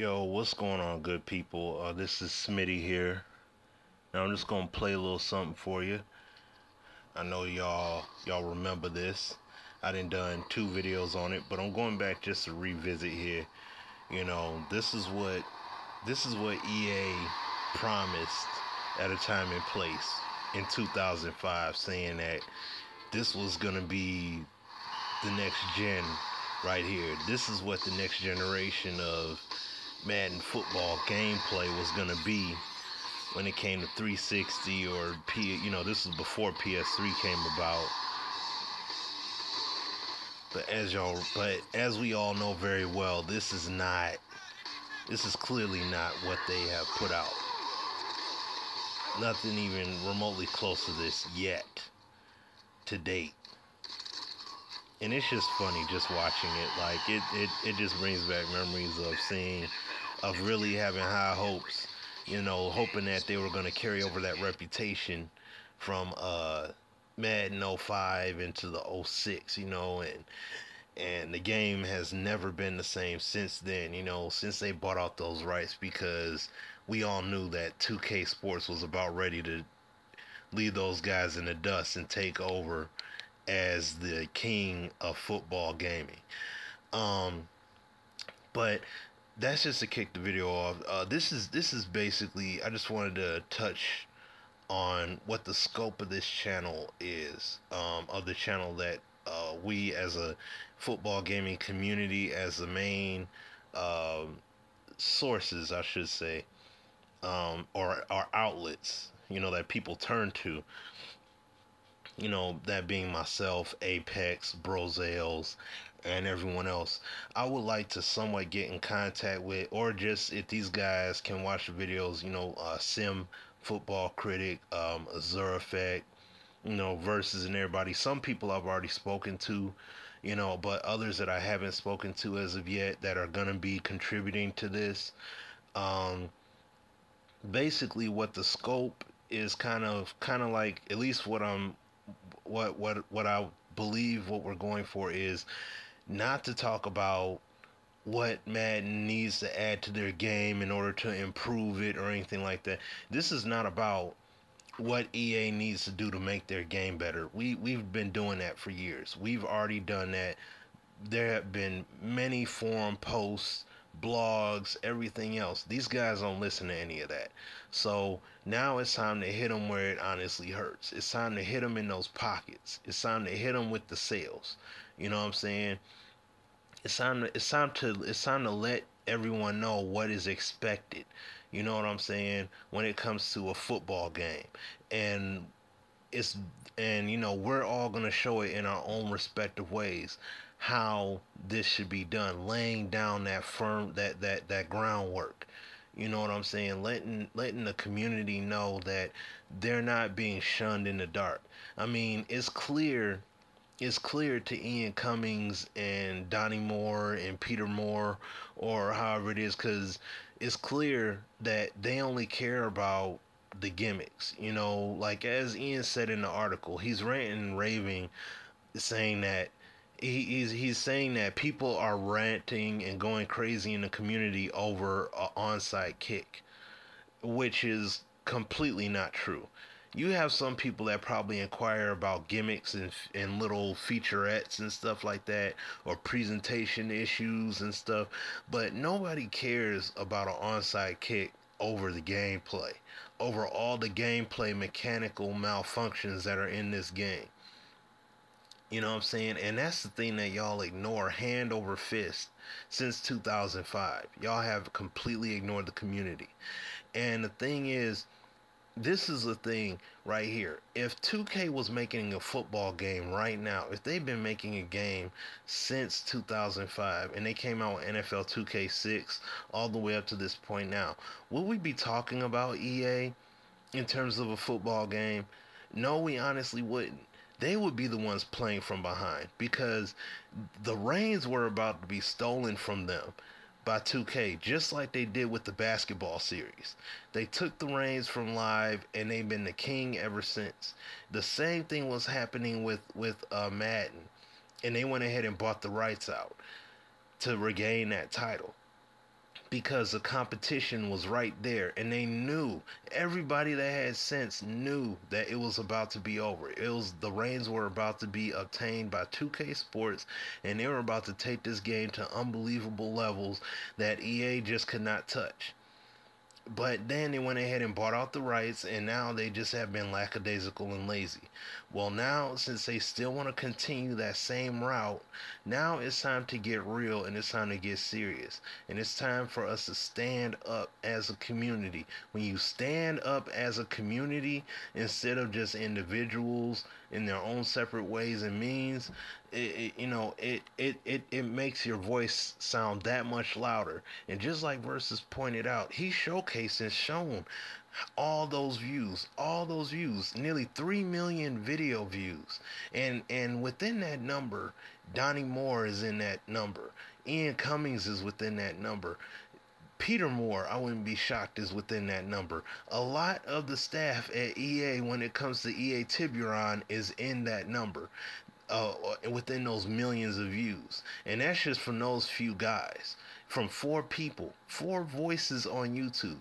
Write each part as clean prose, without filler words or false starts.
Yo, what's going on, good people? This is Smitty here. Now I'm just gonna play a little something for you. I know y'all remember this. I done two videos on it, but I'm going back just to revisit here. This is what EA promised at a time and place in 2005, saying that this was gonna be the next gen right here. This is what the next generation of Madden football gameplay was gonna be when it came to 360 or this was before PS3 came about. But as we all know very well, this is clearly not what they have put out. Nothing even remotely close to this yet to date. And it's just funny just watching it. Like it just brings back memories of really having high hopes, hoping that they were going to carry over that reputation from Madden '05 into the '06, and the game has never been the same since then, since they bought out those rights, because we all knew that 2K Sports was about ready to leave those guys in the dust and take over as the king of football gaming. But that's just to kick the video off. This is basically, I just wanted to touch on what the scope of this channel is, of the channel that we as a football gaming community, as the main sources, I should say, or our outlets, that people turn to. That being myself, Apex, Brozales, and everyone else. I would like to somewhat get in contact with, or just if these guys can watch the videos, Sim Football Critic, Azure Effect, Versus, and everybody. Some people I've already spoken to, but others that I haven't spoken to as of yet that are gonna be contributing to this. Basically, what the scope is kind of like, at least what I believe what we're going for is not to talk about what Madden needs to add to their game in order to improve it or anything like that. This is not about what EA needs to do to make their game better. We've been doing that for years. We've already done that. There have been many forum posts, blogs, everything else. These guys don't listen to any of that. So now it's time to hit them where it honestly hurts. It's time to hit them in those pockets. It's time to hit them with the sales. You know what I'm saying? It's time to let everyone know what is expected. You know what I'm saying? When it comes to a football game. And it's we're all gonna show it in our own respective ways how this should be done, laying down that groundwork. You know what I'm saying? Letting the community know that they're not being shunned in the dark. I mean, it's clear to Ian Cummings and Donnie Moore and Peter Moore, or however it is, because it's clear that they only care about the gimmicks. Like as Ian said in the article, he's ranting and raving, saying that he's saying that people are ranting and going crazy in the community over an onside kick, which is completely not true. You have some people that probably inquire about gimmicks and little featurettes and stuff like that, or presentation issues and stuff, but nobody cares about an onside kick over the gameplay, over all the gameplay mechanical malfunctions that are in this game. You know what I'm saying? And that's the thing that y'all ignore hand over fist since 2005. Y'all have completely ignored the community. And the thing is, this is the thing right here. If 2K was making a football game right now, if they've been making a game since 2005 and they came out with NFL 2K6 all the way up to this point now, would we be talking about EA in terms of a football game? No, we honestly wouldn't. They would be the ones playing from behind, because the reins were about to be stolen from them by 2K, just like they did with the basketball series. They took the reins from Live, and they've been the king ever since. The same thing was happening with Madden, and they went ahead and bought the rights out to regain that title. because the competition was right there, and they knew, everybody that had sense knew that it was about to be over. It was, the reins were about to be obtained by 2K Sports, and they were about to take this game to unbelievable levels that EA just could not touch. But then they went ahead and bought out the rights, and now they just have been lackadaisical and lazy. Well, now, since they still want to continue that same route, now it's time to get real, and it's time to get serious. And it's time for us to stand up as a community. When you stand up as a community instead of just individuals in their own separate ways and means, it makes your voice sound that much louder. And just like Versus pointed out, he showcased and shown all those views, nearly 3 million video views. And within that number, Donnie Moore is in that number. Ian Cummings is within that number. Peter Moore, I wouldn't be shocked, is within that number. A lot of the staff at EA, when it comes to EA Tiburon, is in that number. Within those millions of views. And that's just from those few guys. From 4 people, 4 voices on YouTube.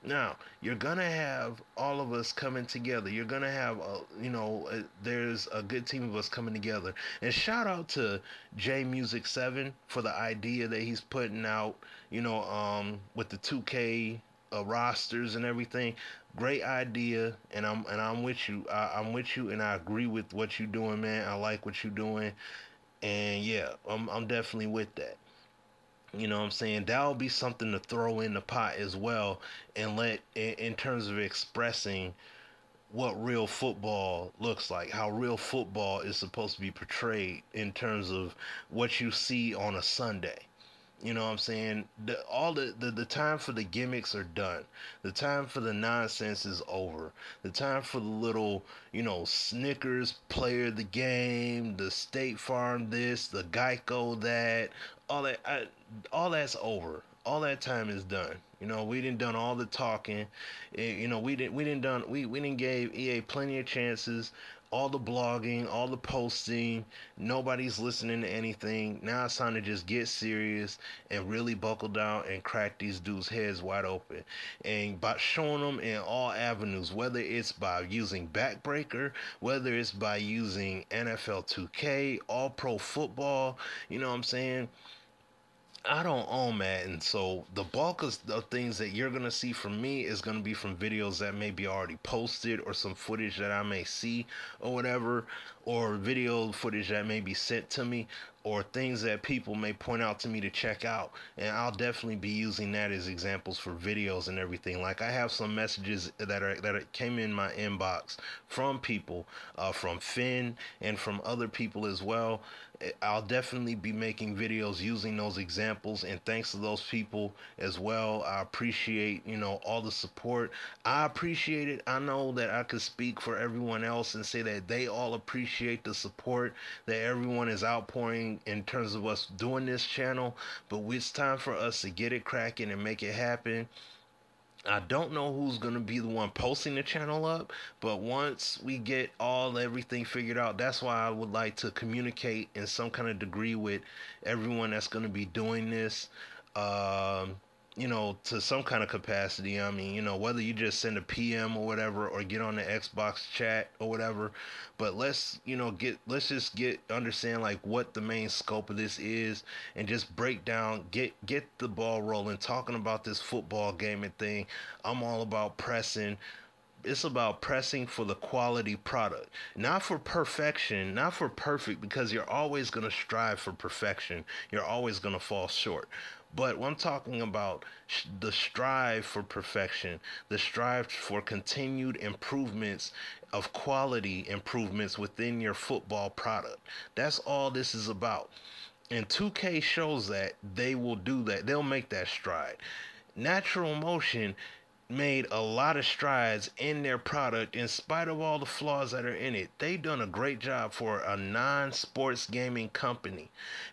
Now, you're gonna have all of us coming together. You're gonna have, there's a good team of us coming together. And shout out to J Music 7 for the idea that he's putting out, with the 2K rosters and everything. Great idea, and I'm with you. I'm with you, and I agree with what you're doing, man. I like what you're doing, and yeah, I'm definitely with that. You know what I'm saying? That'll be something to throw in the pot as well, and let in terms of expressing what real football looks like, how real football is supposed to be portrayed in terms of what you see on a Sunday. You know what I'm saying? The time for the gimmicks are done. The time for the nonsense is over. The time for the little, Snickers player of the game, the State Farm this, the Geico that, all that's over. All that time is done. We didn't done all the talking. We didn't gave EA plenty of chances. All the blogging, all the posting, nobody's listening to anything. Now it's time to just get serious and really buckle down and crack these dudes' heads wide open. And by showing them in all avenues, whether it's by using Backbreaker, whether it's by using NFL 2K, All Pro Football, you know what I'm saying? I don't own Madden, so the bulk of the things that you're gonna see from me is gonna be from videos that may be already posted, or some footage that I may see, or whatever, or video footage that may be sent to me, or things that people may point out to me to check out, and I'll definitely be using that as examples for videos and everything. Like, I have some messages that came in my inbox from people, from Finn and from other people as well. I'll definitely be making videos using those examples, and thanks to those people as well. I appreciate, all the support. I appreciate it. I know that I could speak for everyone else and say that they all appreciate the support that everyone is outpouring in terms of us doing this channel, but it's time for us to get it cracking and make it happen. I don't know who's going to be the one posting the channel up, but once we get everything figured out, that's why I would like to communicate in some kind of degree with everyone that's going to be doing this, to some kind of capacity. I mean, whether you just send a PM or whatever, or get on the Xbox chat or whatever, but let's just understand like what the main scope of this is, and just break down, get the ball rolling, talking about this football gaming thing. I'm all about pressing. It's about pressing for the quality product, not for perfection, not for perfect, because you're always going to strive for perfection. You're always going to fall short. But when I'm talking about the strive for perfection, the strive for continued improvements of quality improvements within your football product. That's all this is about. And 2K shows that they will do that. They'll make that stride. Natural Motion made a lot of strides in their product in spite of all the flaws that are in it. They done a great job for a non-sports gaming company.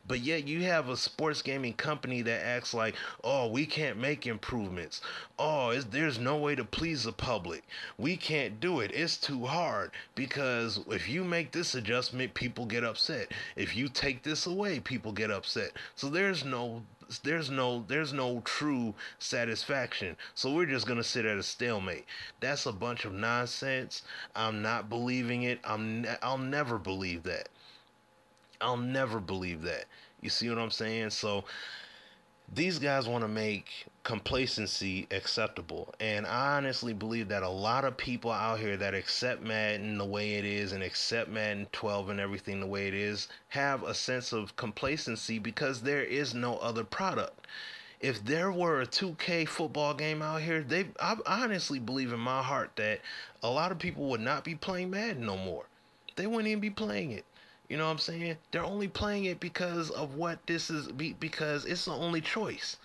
But yet you have a sports gaming company that acts like, oh, we can't make improvements. Oh, there's no way to please the public. We can't do it. It's too hard, because if you make this adjustment, people get upset. If you take this away, people get upset. So there's no there's no true satisfaction. So we're just gonna sit at a stalemate. That's a bunch of nonsense. I'm not believing it. I'll never believe that. I'll never believe that. You see what I'm saying? So these guys want to make complacency acceptable. And I honestly believe that a lot of people out here that accept Madden the way it is and accept Madden 12 and everything the way it is have a sense of complacency because there is no other product. If there were a 2K football game out here, I honestly believe in my heart that a lot of people would not be playing Madden no more. They wouldn't even be playing it. You know what I'm saying? They're only playing it because of what this is, because it's the only choice.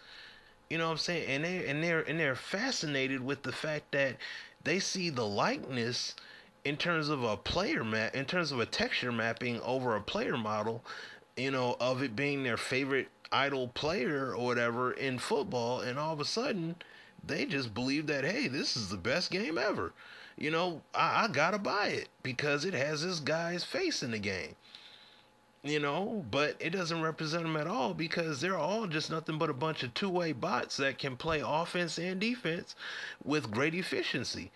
You know what I'm saying? And they're fascinated with the fact that they see the likeness in terms of a player map, in terms of a texture mapping over a player model, of it being their favorite idol player or whatever in football, and all of a sudden they just believe that, hey, this is the best game ever. I gotta buy it because it has this guy's face in the game. But it doesn't represent them at all because they're all just nothing but a bunch of two-way bots that can play offense and defense with great efficiency.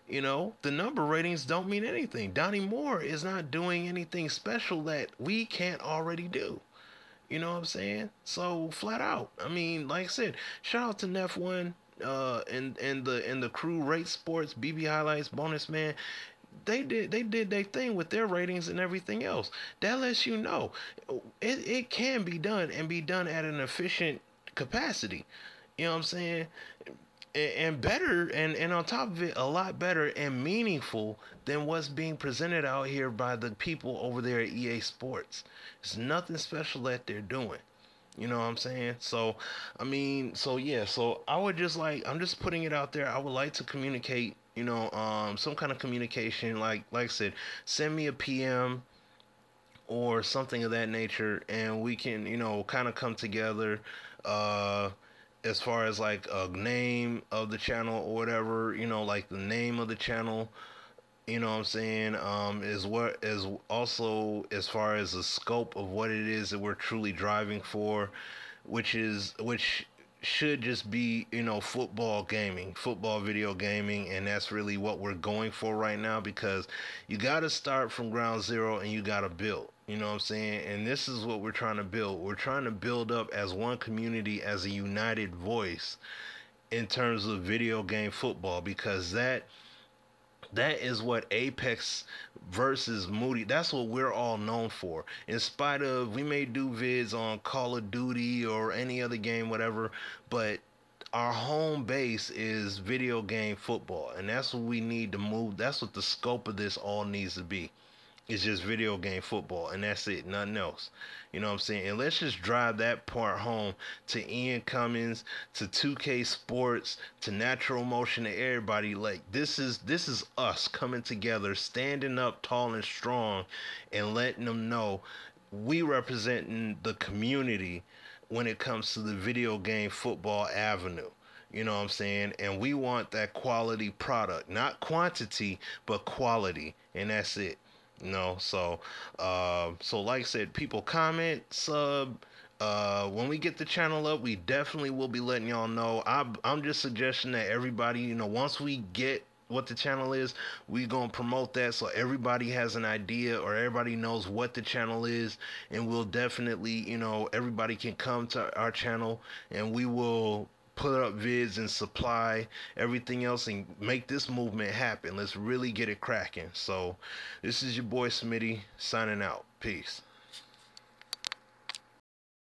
The number ratings don't mean anything. Donnie Moore is not doing anything special that we can't already do. You know what I'm saying? So flat out. I mean, like I said, shout out to Nef1 and the crew, Rate Sports, BB Highlights, Bonus Man. They did their thing with their ratings and everything else. That lets you know it can be done and be done at an efficient capacity. You know what I'm saying? And better, and on top of it, a lot better and meaningful than what's being presented out here by the people over there at EA Sports. It's nothing special that they're doing. You know what I'm saying? So, I mean, so yeah, so I'm just putting it out there. I would like to communicate, some kind of communication, like I said, send me a PM or something of that nature, and we can, kind of come together, as far as like a name of the channel or whatever, like the name of the channel, what I'm saying, is what is also as far as the scope of what it is that we're truly driving for, which should just be, football gaming, football video gaming, and that's really what we're going for right now because you got to start from ground zero and you got to build. You know what I'm saying? And this is what we're trying to build. We're trying to build up as one community, as a united voice in terms of video game football because that is what Apex versus Moody, that's what we're all known for. In spite of, we may do vids on Call of Duty or any other game, whatever, but our home base is video game football. And that's what we need to move. That's what the scope of this all needs to be. It's just video game football, and that's it, nothing else. You know what I'm saying? And let's just drive that part home to Ian Cummins, to 2K Sports, to Natural Motion, to everybody. Like this is us coming together, standing up tall and strong, and letting them know we representing the community when it comes to the video game football avenue. You know what I'm saying? And we want that quality product, not quantity, but quality, and that's it. So like I said, people comment, sub. When we get the channel up, we definitely will be letting y'all know. I'm just suggesting that everybody, once we get what the channel is, we gonna promote that so everybody has an idea or everybody knows what the channel is, and we'll definitely, everybody can come to our channel and we will put up vids and supply everything else and make this movement happen. Let's really get it cracking. So this is your boy Smitty signing out. Peace.